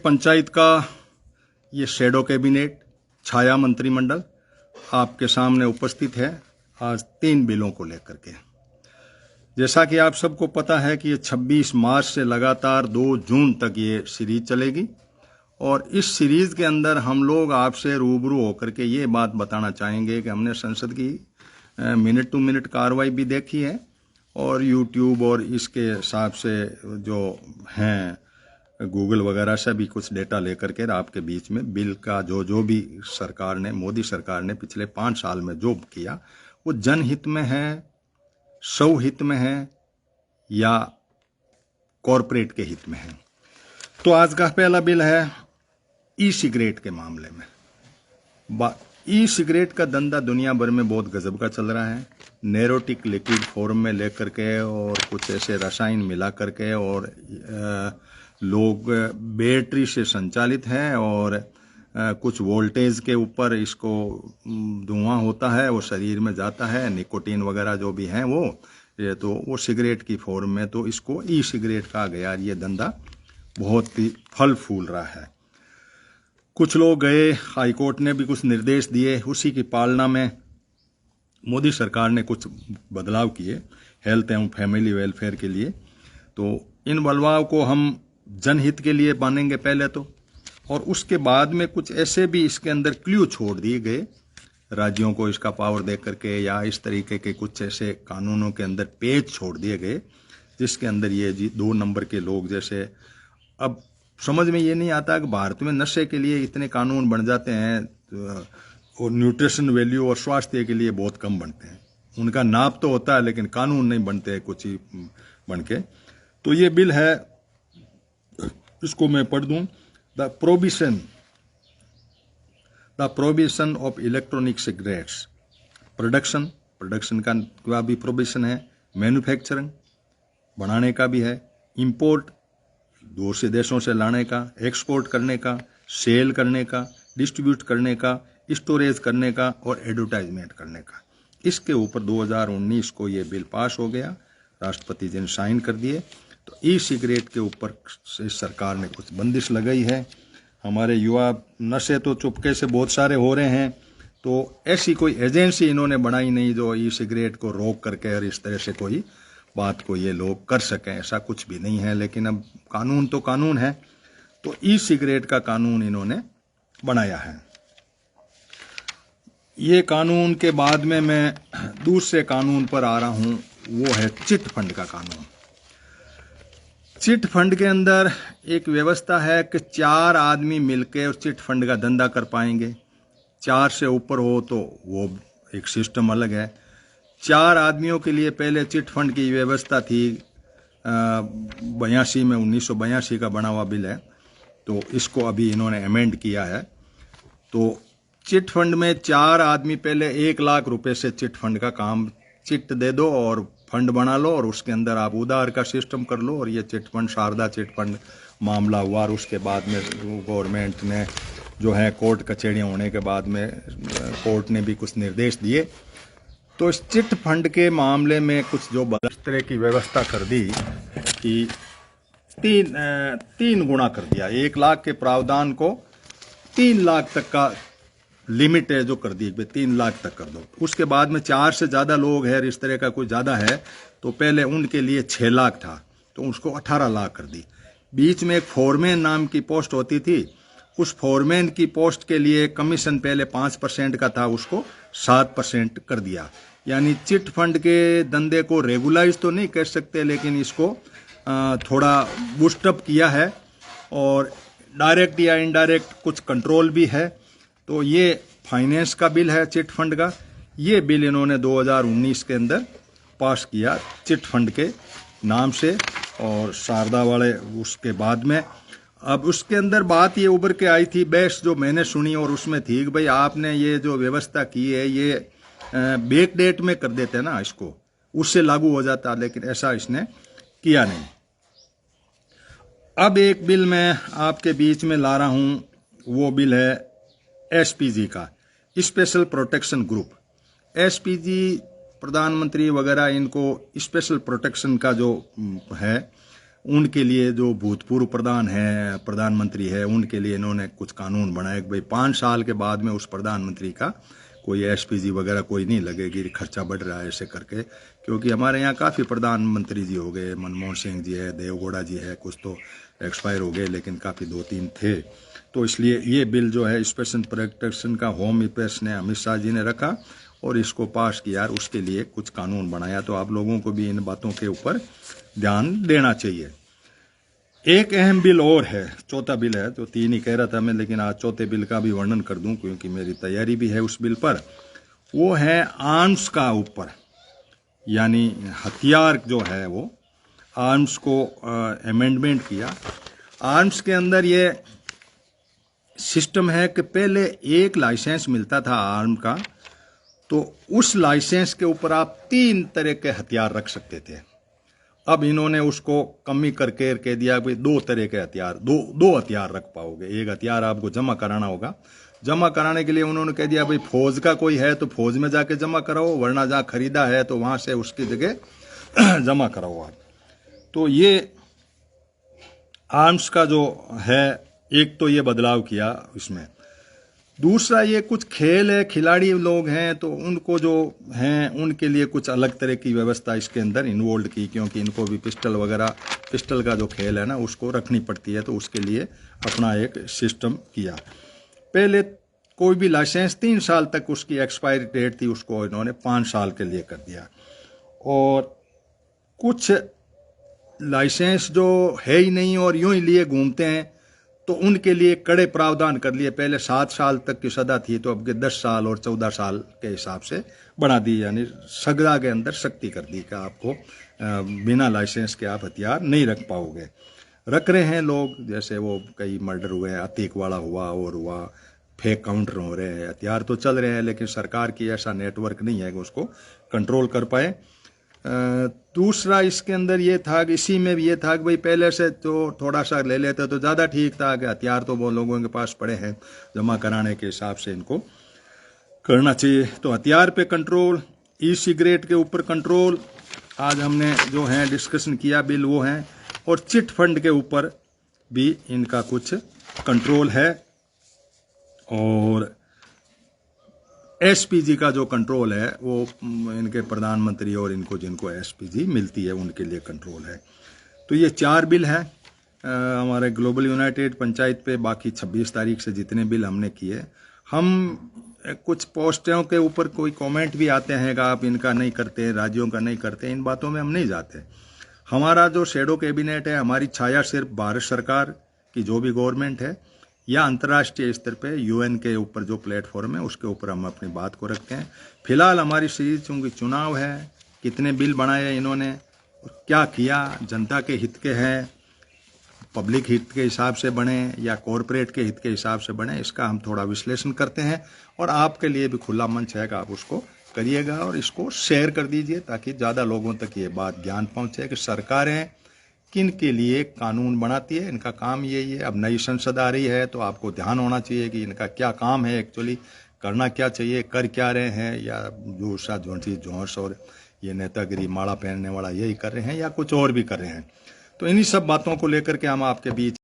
State panchayat का ये shadow cabinet छाया मंत्रिमंडल आपके सामने उपस्थित है आज 3 बिलों को लेकर के। जैसा कि आप सबको पता है कि ये 26 मार्च से लगातार 2 जून तक ये सीरीज चलेगी और इस सीरीज के अंदर हम लोग आपसे रूबरू होकर के ये बात बताना चाहेंगे कि हमने संसद की मिनट टू मिनट कार्रवाई भी देखी है और यूट्यूब और इसके हिसाब से जो हैं गूगल वगैरह से भी कुछ डेटा लेकर के आपके बीच में बिल का जो भी सरकार ने, मोदी सरकार ने पिछले 5 साल में जो किया वो जनहित में है, स्वहित में है या कॉरपोरेट के हित में है। तो आज का पहला बिल है ई सिगरेट के मामले में। ई सिगरेट का धंधा दुनिया भर में बहुत गजब का चल रहा है। नैरोटिक लिक्विड फॉर्म में लेकर के और कुछ ऐसे रसायन मिला करके और लोग बैटरी से संचालित है और कुछ वोल्टेज के ऊपर इसको धुआं होता है, वो शरीर में जाता है, निकोटीन वगैरह जो भी है वो ये तो वो सिगरेट की फॉर्म में, तो इसको ई सिगरेट कहा गया। ये धंधा बहुत ही फल फूल रहा है। कुछ लोग गए, हाईकोर्ट ने भी कुछ निर्देश दिए, उसी की पालना में मोदी सरकार ने कुछ बदलाव किए हेल्थ एवं फैमिली वेलफेयर के लिए। तो इन बदलाव को हम जनहित के लिए मानेंगे पहले तो, और उसके बाद में कुछ ऐसे भी इसके अंदर क्लू छोड़ दिए गए राज्यों को इसका पावर दे करके, या इस तरीके के कुछ ऐसे कानूनों के अंदर पेज छोड़ दिए गए जिसके अंदर ये 2 नंबर के लोग, जैसे अब समझ में ये नहीं आता कि भारत में नशे के लिए इतने कानून बन जाते हैं और न्यूट्रिशन वैल्यू और स्वास्थ्य के लिए बहुत कम बनते हैं। उनका नाप तो होता है लेकिन कानून नहीं बनते कुछ ही बन के। तो ये बिल है, इसको मैं पढ़ दूं। The prohibition of electronic cigarettes production का भी प्रोहिबिशन है, मैन्युफैक्चरिंग बनाने का भी है, इंपोर्ट दूसरे देशों से लाने का, एक्सपोर्ट करने का, सेल करने का, डिस्ट्रीब्यूट करने का, स्टोरेज करने का और एडवर्टाइजमेंट करने का। इसके ऊपर 2019 को ये बिल पास हो गया, राष्ट्रपति जी ने साइन कर दिए। तो ई सिगरेट के ऊपर से सरकार ने कुछ बंदिश लगाई है। हमारे युवा नशे तो चुपके से बहुत सारे हो रहे हैं, तो ऐसी कोई एजेंसी इन्होंने बनाई नहीं जो ई सिगरेट को रोक करके और इस तरह से कोई बात को ये लोग कर सकें, ऐसा कुछ भी नहीं है। लेकिन अब कानून तो कानून है, तो ई सिगरेट का कानून इन्होंने बनाया है। ये कानून के बाद में मैं दूसरे कानून पर आ रहा हूं, वो है चिट फंड का कानून। चिट फंड के अंदर एक व्यवस्था है कि 4 आदमी मिलकर उस चिट फंड का धंधा कर पाएंगे। 4 से ऊपर हो तो वो एक सिस्टम अलग है। 4 आदमियों के लिए पहले चिट फंड की व्यवस्था थी 82 में, 1982 का बना हुआ बिल है। तो इसको अभी इन्होंने अमेंड किया है। तो चिट फंड में 4 आदमी पहले 1 लाख रुपए से चिट फंड का काम, चिट दे दो और फंड बना लो और उसके अंदर आप उधार का सिस्टम कर लो। और ये chit fund, Saradha chit fund मामला हुआ और उसके बाद में गवर्नमेंट ने जो है कोर्ट कचहरियाँ होने के बाद में कोर्ट ने भी कुछ निर्देश दिए। तो इस चिट फंड के मामले में कुछ जो इस तरह की व्यवस्था कर दी कि 3 गुना कर दिया। 1 लाख के प्रावधान को 3 लाख तक का लिमिट है जो कर दी, 3 लाख तक कर दो। उसके बाद में 4 से ज़्यादा लोग हैं, इस तरह का कोई ज़्यादा है तो पहले उनके लिए 6 लाख था तो उसको 18 लाख कर दी। बीच में एक फोरमैन नाम की पोस्ट होती थी, उस फोरमैन की पोस्ट के लिए कमीशन पहले 5% का था, उसको 7% कर दिया। यानी चिट फंड के धंधे को रेगुलाइज तो नहीं कर सकते लेकिन इसको थोड़ा बूस्टअप किया है और डायरेक्ट या इनडायरेक्ट कुछ कंट्रोल भी है। तो ये फाइनेंस का बिल है चिट फंड का। ये बिल इन्होंने 2019 के अंदर पास किया चिट फंड के नाम से और शारदा वाले उसके बाद में। अब उसके अंदर बात ये उभर के आई थी, बहस जो मैंने सुनी और उसमें थी कि भाई आपने ये जो व्यवस्था की है ये बैक डेट में कर देते ना, इसको उससे लागू हो जाता, लेकिन ऐसा इसने किया नहीं। अब एक बिल मैं आपके बीच में ला रहा हूं, वो बिल है एसपीजी का, स्पेशल प्रोटेक्शन ग्रुप। एसपीजी प्रधानमंत्री वगैरह इनको स्पेशल प्रोटेक्शन का जो है उनके लिए जो भूतपूर्व प्रधानमंत्री है उनके लिए इन्होंने कुछ कानून बनाए कि भाई 5 साल के बाद में उस प्रधानमंत्री का कोई एसपीजी वगैरह कोई नहीं लगेगी, खर्चा बढ़ रहा है ऐसे करके। क्योंकि हमारे यहाँ काफ़ी प्रधानमंत्री जी हो गए, मनमोहन सिंह जी है, देवगौड़ा जी है, कुछ तो एक्सपायर हो गए लेकिन काफ़ी 2-3 थे। तो इसलिए ये बिल जो है स्पेशल प्रोटेक्शन का होम अफेयर्स ने अमित शाह जी ने रखा और इसको पास किया, उसके लिए कुछ कानून बनाया। तो आप लोगों को भी इन बातों के ऊपर ध्यान देना चाहिए। एक अहम बिल और है, चौथा बिल है, तो 3 ही कह रहा था मैं, लेकिन आज चौथे बिल का भी वर्णन कर दूं क्योंकि मेरी तैयारी भी है उस बिल पर। वो है आर्म्स का ऊपर, यानी हथियार जो है वो आर्म्स को अमेंडमेंट किया। आर्म्स के अंदर ये सिस्टम है कि पहले एक लाइसेंस मिलता था आर्म का, तो उस लाइसेंस के ऊपर आप 3 तरह के हथियार रख सकते थे। अब इन्होंने उसको कमी करके कह दिया कि 2 तरह के हथियार, दो हथियार रख पाओगे। एक हथियार आपको जमा कराना होगा, जमा कराने के लिए उन्होंने कह दिया भाई फौज का कोई है तो फौज में जाके जमा कराओ, वरना जहाँ खरीदा है तो वहां से उसकी जगह जमा कराओ आप। तो ये आर्म्स का जो है एक तो ये बदलाव किया इसमें। दूसरा ये कुछ खेल है, खिलाड़ी लोग हैं तो उनको जो हैं उनके लिए कुछ अलग तरह की व्यवस्था इसके अंदर इन्वॉल्व की, क्योंकि इनको भी पिस्टल का जो खेल है ना उसको रखनी पड़ती है, तो उसके लिए अपना एक सिस्टम किया। पहले कोई भी लाइसेंस 3 साल तक उसकी एक्सपायरी डेट थी, उसको इन्होंने 5 साल के लिए कर दिया। और कुछ लाइसेंस जो है ही नहीं और यूं ही लिए घूमते हैं तो उनके लिए कड़े प्रावधान कर लिए। पहले 7 साल तक की सजा थी तो अब के 10 साल और 14 साल के हिसाब से बढ़ा दी, यानी सजा के अंदर सख्ती कर दी कि आपको बिना लाइसेंस के आप हथियार नहीं रख पाओगे। रख रहे हैं लोग, जैसे वो कई मर्डर हुए, अतीकवाड़ा हुआ और हुआ, फेक काउंटर हो रहे हैं, हथियार तो चल रहे हैं लेकिन सरकार की ऐसा नेटवर्क नहीं है कि उसको कंट्रोल कर पाए। दूसरा इसके अंदर ये था कि इसी में भी ये था कि भाई पहले से तो थोड़ा सा ले लेते तो ज़्यादा ठीक था कि हथियार तो वो लोगों के पास पड़े हैं, जमा कराने के हिसाब से इनको करना चाहिए। तो हथियार पे कंट्रोल, ई सिगरेट के ऊपर कंट्रोल आज हमने जो है डिस्कशन किया बिल वो है, और चिट फंड के ऊपर भी इनका कुछ कंट्रोल है। और एसपीजी का जो कंट्रोल है वो इनके प्रधानमंत्री और इनको जिनको एसपीजी मिलती है उनके लिए कंट्रोल है। तो ये 4 बिल हैं हमारे ग्लोबल यूनाइटेड पंचायत पे। बाकी 26 तारीख से जितने बिल हमने किए, हम कुछ पोस्टों के ऊपर कोई कमेंट भी आते हैं कि आप इनका नहीं करते, राज्यों का नहीं करते, इन बातों में हम नहीं जाते। हमारा जो शैडो कैबिनेट है, हमारी छाया सिर्फ भारत सरकार की जो भी गवर्नमेंट है या अंतर्राष्ट्रीय स्तर पे यूएन के ऊपर जो प्लेटफॉर्म है उसके ऊपर हम अपनी बात को रखते हैं। फिलहाल हमारी सीरीज चूंकि चुनाव है, कितने बिल बनाए इन्होंने, क्या किया, जनता के हित के हैं, पब्लिक हित के हिसाब से बने या कॉरपोरेट के हित के हिसाब से बने, इसका हम थोड़ा विश्लेषण करते हैं। और आपके लिए भी खुला मंच है कि आप उसको करिएगा और इसको शेयर कर दीजिए ताकि ज़्यादा लोगों तक ये बात ज्ञान पहुँचे कि सरकारें किन के लिए कानून बनाती है, इनका काम यही है। अब नई संसद आ रही है तो आपको ध्यान होना चाहिए कि इनका क्या काम है, एक्चुअली करना क्या चाहिए, कर क्या रहे हैं, या दूसरा जोश और ये नेतागिरी माला पहनने वाला यही कर रहे हैं या कुछ और भी कर रहे हैं। तो इन्हीं सब बातों को लेकर के हम आपके बीच